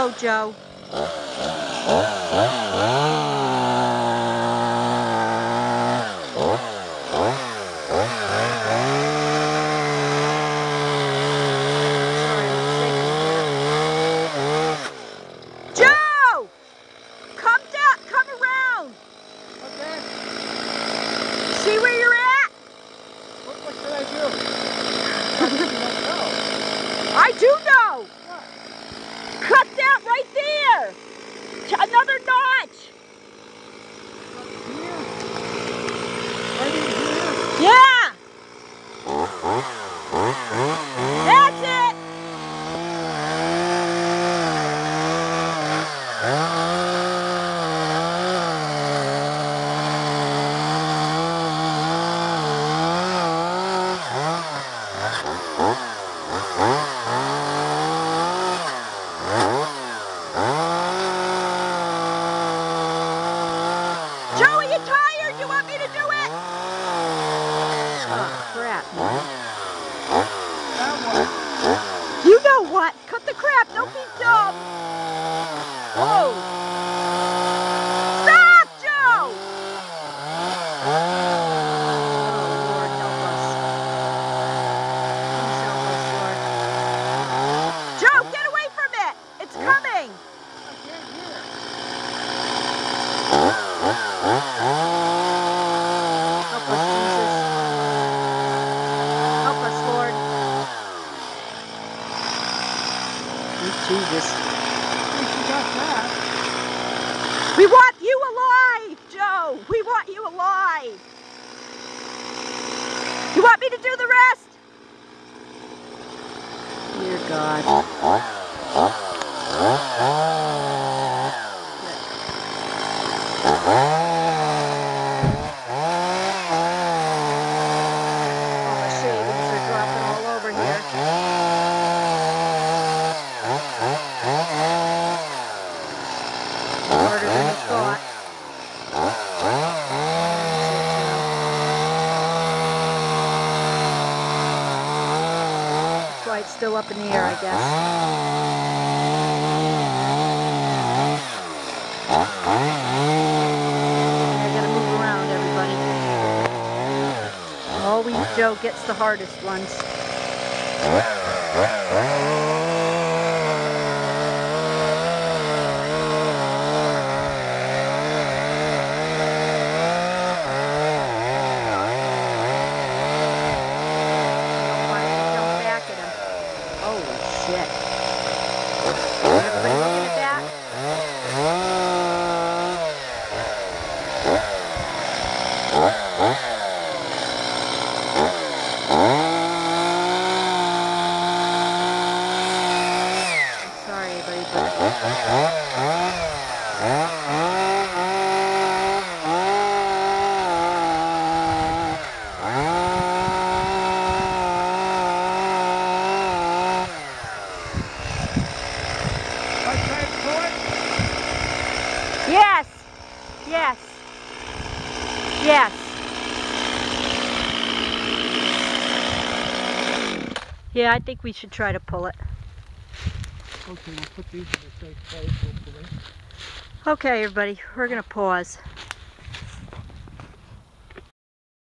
slow, Joe. Joe! Come down, come around. Okay. See where you're at? What should I do? I do know. What? Cut that right there. Another notch. Here? Right in here? Yeah. That's it. Joe, are you tired? You want me to do it? Oh, crap. That You know what? Cut the crap. Don't be dumb. Oh. Stop, Joe! Oh, Lord, help us. Please help us, Lord. Joe, get away from it. It's coming. I can't hear it. Help us, Jesus. Help us, Lord. Jesus. At least you got that. We want you alive, Joe. We want you alive. You want me to do the rest? Dear God. Oh, the shavings are dropping all over here. Harder than I thought. That's why it's still up in the air, I guess. I gotta move around, everybody. Always Joe gets the hardest ones. Shit. Everybody looking at that? I'm sorry, everybody, but... Yes, yes, yes. Yeah, I think we should try to pull it. Okay, we'll put these in the safe place, hopefully. Okay, everybody, we're going to pause.